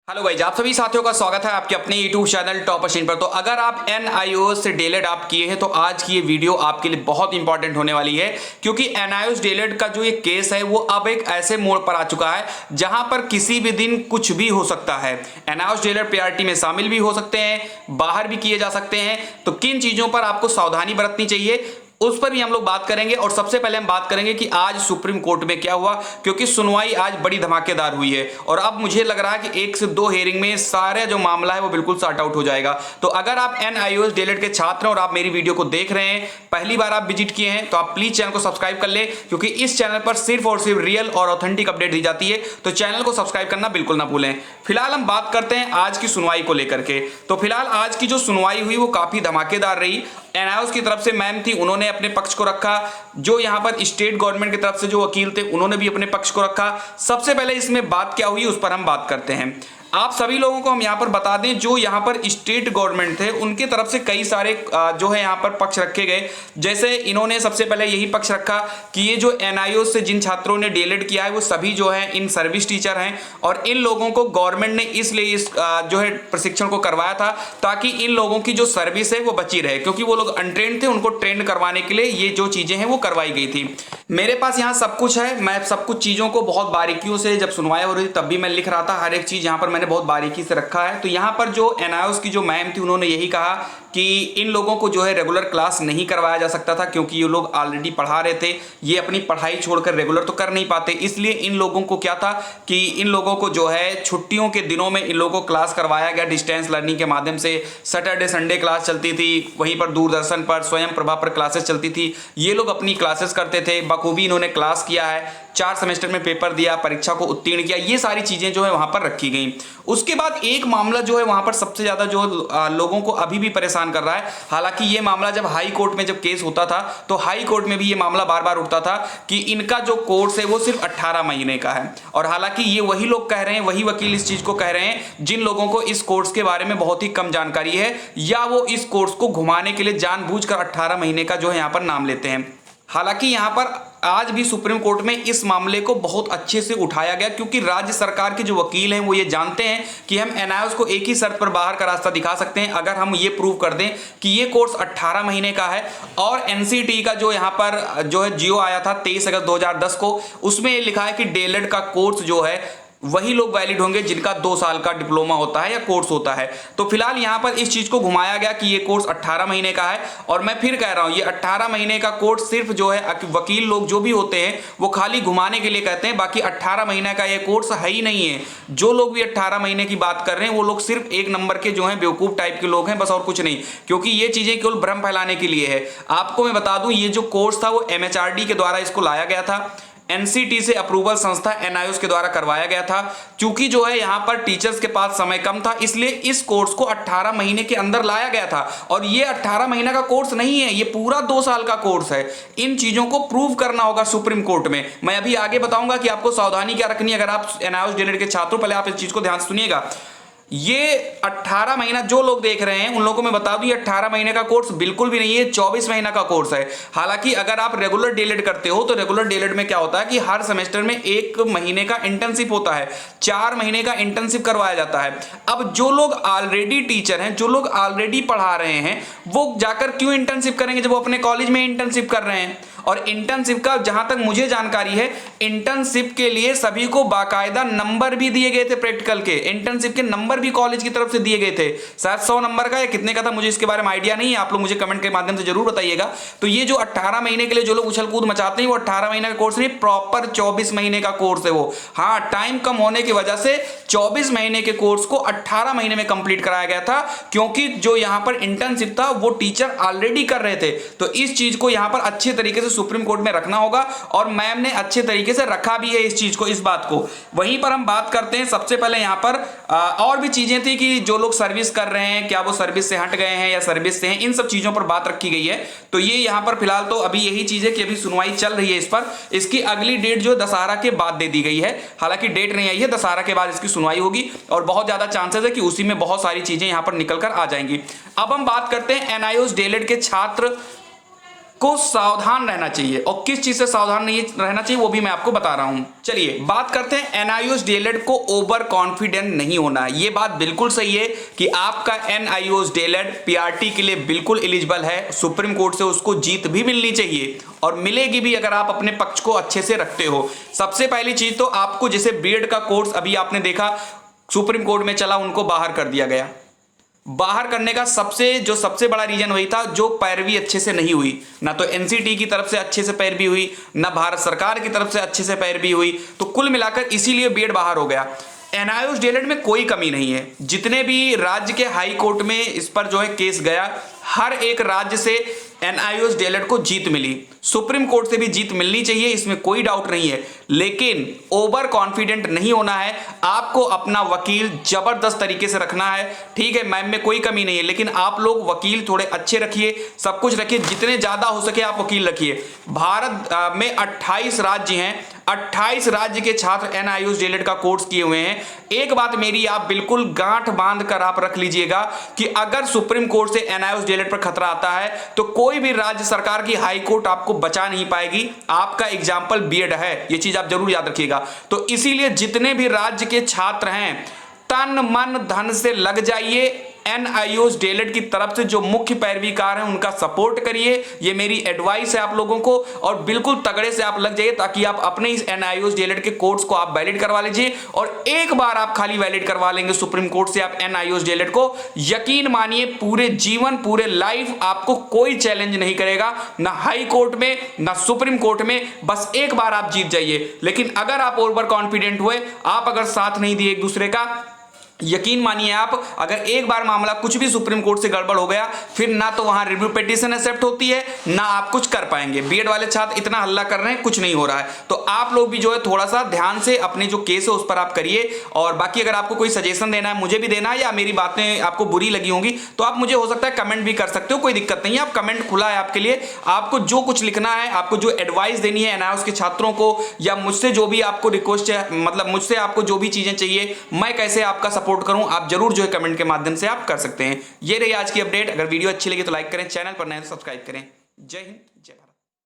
Hello guys, आप सभी साथियों का स्वागत है आपके अपने यूट्यूब चैनल टॉप मशीन पर। तो अगर आप NIOS से डीएलएड आप किए हैं तो आज की ये वीडियो आपके लिए बहुत इंपॉर्टेंट होने वाली है, क्योंकि NIOS डीएलएड का जो ये केस है वो अब एक ऐसे मोड़ पर आ चुका है जहां पर किसी भी दिन कुछ भी हो सकता है। NIOS डीएलएड प्रायोरिटी में शामिल भी हो सकते हैं, बाहर भी किए जा सकते हैं। तो किन चीजों पर आपको सावधानी बरतनी चाहिए उस पर भी हम लोग बात करेंगे। और सबसे पहले हम बात करेंगे कि आज सुप्रीम कोर्ट में क्या हुआ, क्योंकि सुनवाई आज बड़ी धमाकेदार हुई है और अब मुझे लग रहा है कि 1 से 2 हेयरिंग में सारे जो मामला है वो बिल्कुल सॉर्ट आउट हो जाएगा। तो अगर आप NIOS डीएलएड के छात्र हैं और आप मेरी वीडियो को देख रहे हैं, पहली बार आप विजिट किए हैं, तो आप प्लीज चैनल को सब्सक्राइब कर ले, क्योंकि इस चैनल पर सिर्फ और सिर्फ रियल और ऑथेंटिक अपडेट दी जाती है। तो चैनल को सब्सक्राइब करना बिल्कुल ना भूलें। फिलहाल हम बात करते हैं आज की सुनवाई को लेकर के। तो फिलहाल आज की जो सुनवाई हुई वो काफी धमाकेदार रही। NIOS की तरफ से मैम थी, उन्होंने अपने पक्ष को रखा। जो यहां पर स्टेट गवर्नमेंट की तरफ से जो वकील थे उन्होंने भी अपने पक्ष को रखा। सबसे पहले इसमें बात क्या हुई उस पर हम बात करते हैं। आप सभी लोगों को हम यहां पर बता दें, जो यहां पर स्टेट गवर्नमेंट थे उनके तरफ से कई सारे जो है यहां पर पक्ष रखे गए। जैसे इन्होंने सबसे पहले यही पक्ष रखा कि ये जो NIOS से जिन छात्रों ने डीएलएड किया है वो सभी जो है इन सर्विस टीचर हैं और इन लोगों को गवर्नमेंट ने इसलिए इस जो है प्रशिक्षण को करवाया था ताकि इन लोगों की जो सर्विस है वो बची रहे, क्योंकि वो लोग अनट्रेंड थे, उनको ट्रेंड करवाने के लिए ये जो चीजें हैं वो करवाई गई थी। मेरे पास यहाँ सब कुछ है, मैं सब कुछ चीजों को बहुत बारीकियों से, जब सुनवाई हो रही थी तब भी मैं लिख रहा था, हर एक चीज यहाँ पर मैंने बहुत बारीकी से रखा है। तो यहाँ पर जो NIOS की जो मैम थी उन्होंने यही कहा कि इन लोगों को जो है रेगुलर क्लास नहीं करवाया जा सकता था, क्योंकि ये लोग ऑलरेडी पढ़ा रहे थे, ये अपनी पढ़ाई छोड़कर रेगुलर तो कर नहीं पाते। इसलिए इन लोगों को क्या था कि इन लोगों को जो है छुट्टियों के दिनों में इन लोगों को क्लास करवाया गया डिस्टेंस लर्निंग के माध्यम से। सैटरडे संडे क्लास चलती थी, वहीं पर दूरदर्शन पर स्वयं प्रभा पर क्लासेस चलती थी, ये लोग अपनी क्लासेस करते थे। बखूबी इन्होंने क्लास किया है, 4 सेमेस्टर में पेपर दिया, परीक्षा को उत्तीर्ण किया, ये सारी चीजें जो है वहां पर रखी गई। उसके बाद एक मामला जो है वहां पर सबसे ज्यादा जो लोगों को अभी भी परेशान कर रहा है, हालांकि ये मामला जब हाई कोर्ट में जब केस होता था तो हाई कोर्ट में भी ये मामला बार बार उठता था कि इनका जो कोर्स है वो सिर्फ 18 महीने का है। और हालांकि ये वही लोग कह रहे हैं, वही वकील इस चीज को कह रहे हैं जिन लोगों को इस कोर्स के बारे में बहुत ही कम जानकारी है, या वो इस कोर्स को घुमाने के लिए जानबूझकर 18 महीने का जो है यहाँ पर नाम लेते हैं। हालांकि यहां पर आज भी सुप्रीम कोर्ट में इस मामले को बहुत अच्छे से उठाया गया, क्योंकि राज्य सरकार के जो वकील हैं वो ये जानते हैं कि हम NIOS को एक ही शर्त पर बाहर का रास्ता दिखा सकते हैं, अगर हम ये प्रूव कर दें कि ये कोर्स 18 महीने का है। और NCT का जो यहाँ पर जो है जियो आया था 23 अगस्त 2010 को, उसमें ये लिखा है कि डीएलएड का कोर्स जो है वही लोग वैलिड होंगे जिनका 2 साल का डिप्लोमा होता है या कोर्स होता है। तो फिलहाल यहां पर इस चीज को घुमाया गया कि ये कोर्स 18 महीने का है। और मैं फिर कह रहा हूं, ये 18 महीने का कोर्स सिर्फ जो है वकील लोग जो भी होते हैं वो खाली घुमाने के लिए कहते हैं, बाकी 18 महीने का ये कोर्स है ही नहीं है। जो लोग भी 18 महीने की बात कर रहे हैं वो लोग सिर्फ एक नंबर के जो है बेवकूफ टाइप के लोग हैं, बस और कुछ नहीं, क्योंकि ये चीजें केवल भ्रम फैलाने के लिए है। आपको मैं बता दूं, ये जो कोर्स था वो MHRD के द्वारा इसको लाया गया था, NCT से अप्रूवल संस्था NIOS के द्वारा करवाया गया था। चूंकि जो है यहां पर टीचर्स के पास समय कम था, इसलिए इस कोर्स को 18 महीने के अंदर लाया गया था। और ये 18 महीने का कोर्स नहीं है, ये पूरा 2 साल का कोर्स है। इन चीजों को प्रूव करना होगा सुप्रीम कोर्ट में। मैं अभी आगे बताऊंगा कि आपको सावधानी क्या रखनी है अगर आप NIOS डीएलएड के छात्रों। पहले आप इस चीज को ध्यान से सुनिएगा। ये 18 महीना जो लोग देख रहे हैं उन लोगों को मैं बता दूं, ये 18 महीने का कोर्स बिल्कुल भी नहीं है, 24 महीना का कोर्स है। हालांकि अगर आप रेगुलर डीएलएड करते हो तो रेगुलर डीएलएड में क्या होता है कि हर सेमेस्टर में 1 महीने का इंटर्नशिप होता है, 4 महीने का इंटर्नशिप करवाया जाता है। अब जो लोग ऑलरेडी टीचर हैं, जो लोग ऑलरेडी पढ़ा रहे हैं, वो जाकर क्यों इंटर्नशिप करेंगे जब वो अपने कॉलेज में इंटर्नशिप कर रहे हैं। और इंटर्नशिप का जहां तक मुझे जानकारी है, इंटर्नशिप के लिए सभी को बाकायदा नंबर भी दिए गए थे प्रैक्टिकल के, इंटर्नशिप के नंबर भी कॉलेज की तरफ से दिए गए थे। शायद 100 नंबर का या कितने का था, मुझे इसके बारे में आइडिया नहीं है, आप लोग मुझे कमेंट के माध्यम से जरूर बताइएगा। तो ये जो 18 महीने के लिए जो लोग उछल कूद मचाते हैं वो 18 महीने का कोर्स नहीं, प्रॉपर 24 महीने का कोर्स है वो। हाँ, टाइम कम होने की वजह से 24 महीने के कोर्स को 18 महीने में कंप्लीट कराया गया था, क्योंकि जो यहां पर इंटर्नशिप था वो टीचर ऑलरेडी कर रहे थे। तो इस चीज को यहां पर अच्छे तरीके से सुप्रीम कोर्ट में रखना होगा, और मैम ने अच्छे तरीके से रखा भी है इस चीज को, इस बात को। वहीं पर हम बात करते हैं, सबसे पहले यहां पर और भी चीजें थी कि जो लोग सर्विस कर रहे हैं क्या वो सर्विस से हट गए हैं या सर्विस से हैं, इन सब चीजों पर बात रखी गई है। तो ये यहां पर फिलहाल तो अभी यही चीज है कि अभी सुनवाई चल रही है इस पर। इसकी अगली डेट जो दशहरा के बाद दे दी गई है, हालांकि डेट नहीं आई है, दशहरा के बाद इसकी सुनवाई होगी और बहुत ज्यादा चांसेस है कि उसी में बहुत सारी चीजें यहां पर निकल कर आ जाएंगी। अब हम बात करते हैं NIOS डीएलएड के छात्र को सावधान रहना चाहिए, और किस चीज से सावधान नहीं रहना चाहिए वो भी मैं आपको बता रहा हूं। चलिए बात करते हैं, एनआईओएस डीएलएड को ओवर कॉन्फिडेंट नहीं होना है। ये बात बिल्कुल सही है कि आपका एनआईओएस डीएलएड पीआरटी के लिए बिल्कुल एलिजिबल है, सुप्रीम कोर्ट से उसको जीत भी मिलनी चाहिए और मिलेगी भी अगर आप अपने पक्ष को अच्छे से रखते हो। सबसे पहली चीज तो आपको, जैसे बीएड का कोर्स अभी आपने देखा सुप्रीम कोर्ट में चला, उनको बाहर कर दिया गया। बाहर करने का सबसे बड़ा रीजन वही था, जो पैरवी अच्छे से नहीं हुई, ना तो एनसीटी की तरफ से अच्छे से पैरवी हुई, ना भारत सरकार की तरफ से अच्छे से पैरवी हुई, तो कुल मिलाकर इसीलिए बीएड बाहर हो गया। एनआईओएस डीएलएड में कोई कमी नहीं है, जितने भी राज्य के हाई कोर्ट में इस पर जो है केस गया, हर एक राज्य से एनआईओएस डीएलएड को जीत मिली, सुप्रीम कोर्ट से भी जीत मिलनी चाहिए, इसमें कोई डाउट नहीं है। लेकिन ओवर कॉन्फिडेंट नहीं होना है, आपको अपना वकील जबरदस्त तरीके से रखना है। ठीक है, मैम में कोई कमी नहीं है, लेकिन आप लोग वकील थोड़े अच्छे रखिए, सब कुछ रखिए, जितने ज्यादा हो सके आप वकील रखिए। भारत में 28 राज्य हैं, 28 राज्य के छात्र एनआईओएस डीएलएड का कोर्स किए हुए हैं। एक बात मेरी आप बिल्कुल गांठ बांध कर आप रख लीजिएगा कि अगर सुप्रीम कोर्ट से एनआईओएस डीएलएड पर खतरा आता है तो कोई भी राज्य सरकार की हाई कोर्ट आपको बचा नहीं पाएगी। आपका एग्जाम्पल बीएड है, ये चीज आप जरूर याद रखिएगा। तो इसीलिए जितने भी राज्य के छात्र हैं, तन मन धन से लग जाइए, एनआईओएस डीएलएड की तरफ से जो मुख्य पैरवीकार हैं उनका सपोर्ट करिए, ये मेरी एडवाइस है आप लोगों को, और बिल्कुल तगड़े से आप लग जाइए ताकि आप अपने इस एनआईओएस डीएलएड के कोर्स को आप वैलिड करवा लीजिए। और एक बार आप खाली वैलिड करवा लेंगे सुप्रीम कोर्ट से आप एनआईओएस डीएलएड को, यकीन मानिए पूरे जीवन पूरे लाइफ आपको कोई चैलेंज नहीं करेगा, ना हाई कोर्ट में ना सुप्रीम कोर्ट में, बस एक बार आप जीत जाइए। लेकिन अगर आप ओवर कॉन्फिडेंट हुए, आप अगर साथ नहीं दिए एक दूसरे का, यकीन मानिए आप, अगर एक बार मामला कुछ भी सुप्रीम कोर्ट से गड़बड़ हो गया, फिर ना तो वहां रिव्यू पिटीशन एक्सेप्ट होती है, ना आप कुछ कर पाएंगे। बीएड वाले छात्र इतना हल्ला कर रहे हैं, कुछ नहीं हो रहा है, तो आप लोग भी जो है थोड़ा सा ध्यान से अपने जो केस है उस पर आप करिए। और बाकी अगर आपको कोई सजेशन देना है, मुझे भी देना है, या मेरी बातें आपको बुरी लगी होंगी तो आप मुझे हो सकता है कमेंट भी कर सकते हो, कोई दिक्कत नहीं है। आप कमेंट खुला है आपके लिए, आपको जो कुछ लिखना है, आपको जो एडवाइस देनी है एनआईओएस के छात्रों को, या मुझसे जो भी आपको रिक्वेस्ट है, मतलब मुझसे आपको जो भी चीजें चाहिए, मैं कैसे आपका सपोर्ट करूं, आप जरूर जो है कमेंट के माध्यम से आप कर सकते हैं। ये रही आज की अपडेट। अगर वीडियो अच्छी लगी तो लाइक करें, चैनल पर नए तो सब्सक्राइब करें। जय हिंद, जय भारत।